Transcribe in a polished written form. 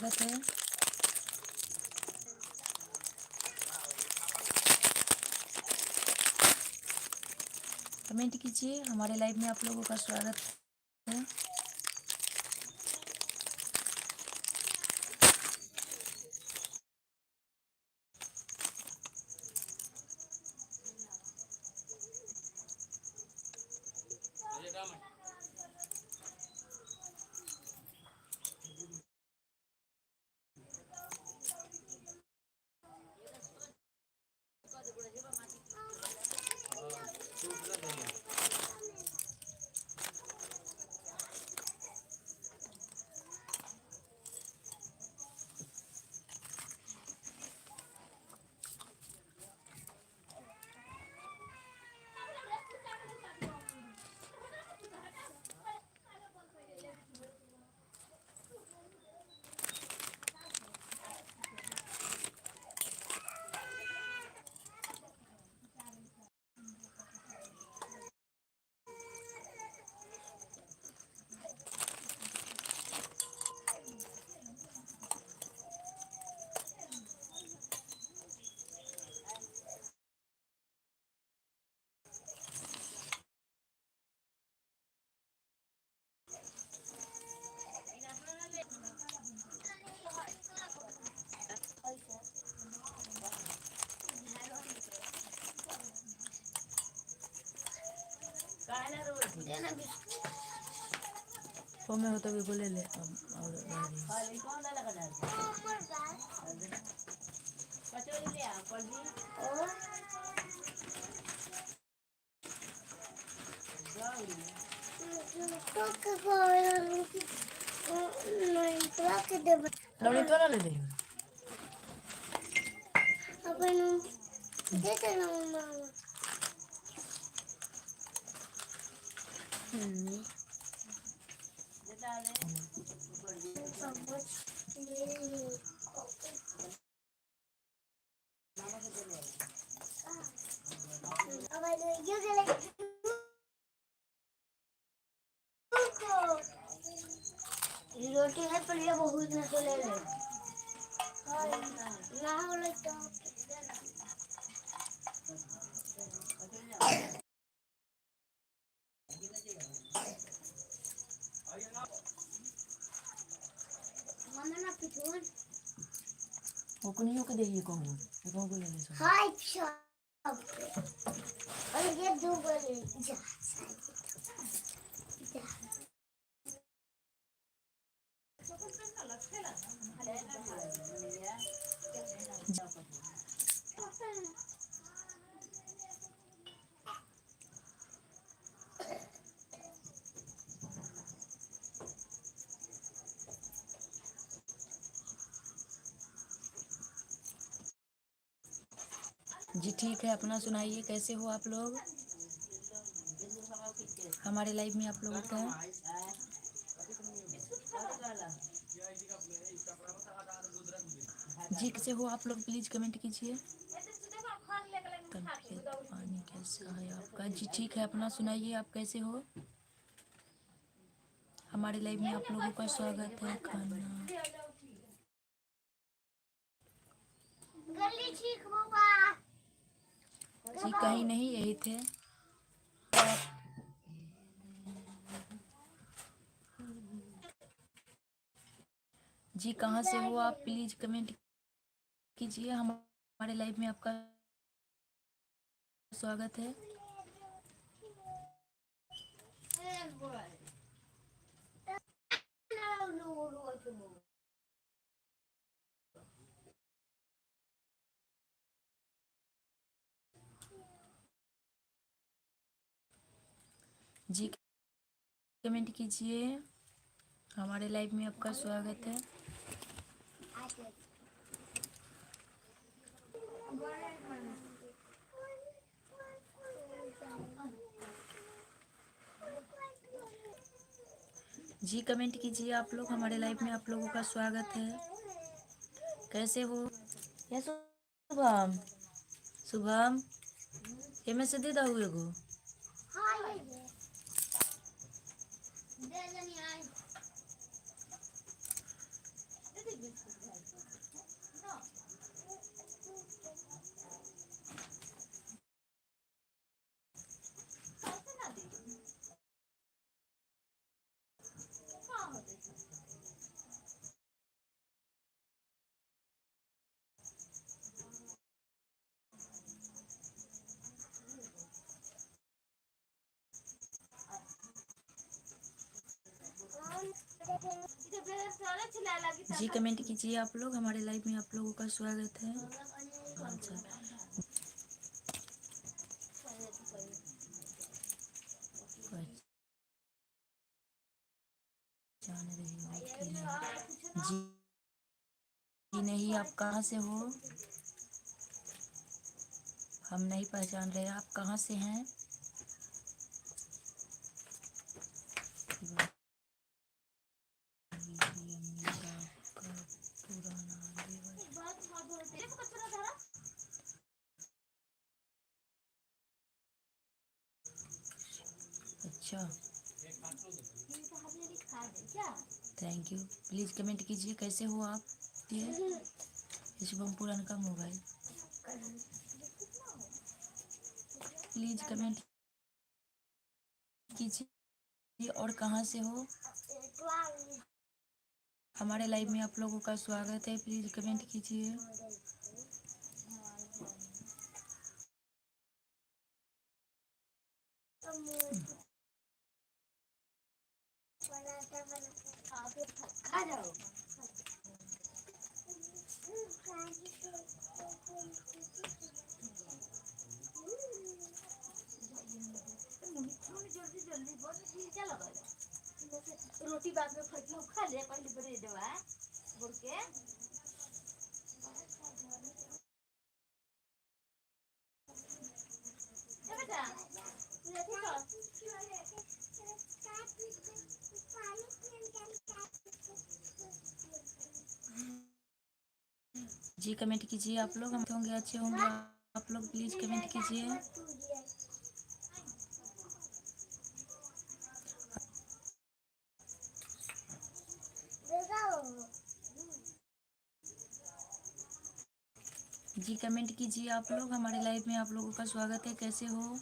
स्वागत है। कमेंट कीजिए, हमारे लाइव में आप लोगों का स्वागत है। वो मैं होता भी बोले ले लौड़ी तो ना ले दे अपन दे देना मामा रोटी है पर ये बहुत न तो ले ले ना हो ले तो मम्मा ना पिटून वो को नहीं को दे ये कहूं ये कहूं ले ले हाय शॉप और ये दो बोले जा जी ठीक है, अपना सुनाइए, कैसे हो आप लोग? हमारे लाइव में आप लोगों का जी कैसे हो आप लोग, प्लीज कमेंट कीजिए। पानी कैसा है आपका? जी ठीक है, अपना सुनाइए, आप कैसे हो? हमारे लाइव में आप लोगों का स्वागत है। खाना जी कहीं नहीं, यही थे। जी कहाँ से हो आप, प्लीज कमेंट कीजिए। हमारे लाइव में आपका स्वागत है। जी कमेंट कीजिए, हमारे लाइव में आपका स्वागत है। जी कमेंट कीजिए आप लोग, हमारे लाइव में आप लोगों का स्वागत है। कैसे हो? ये शुभम शुभम ये में से दे दो एगो। जी कमेंट कीजिए आप लोग, हमारे लाइव में आप लोगों का स्वागत है। अच्छा, पहचान रहे हो कि नहीं? जी नहीं, आप कहाँ से हो? हम नहीं पहचान रहे, आप कहाँ से हैं? अच्छा, थैंक यू। प्लीज़ कमेंट कीजिए कैसे हो आप। ये शुभम पुरान का मोबाइल। प्लीज़ कमेंट कीजिए और कहाँ से हो। हमारे लाइव में आप लोगों का स्वागत है, प्लीज़ कमेंट कीजिए। रोटी बाद में खा ले पहले ब्रेड बोल के। जी कमेंट कीजिए आप लोग, हम होंगे अच्छे होंगे। आप लोग प्लीज़ कमेंट कीजिए। जी कमेंट कीजिए आप लोग, हमारे लाइव में आप लोगों का स्वागत है, कैसे हो।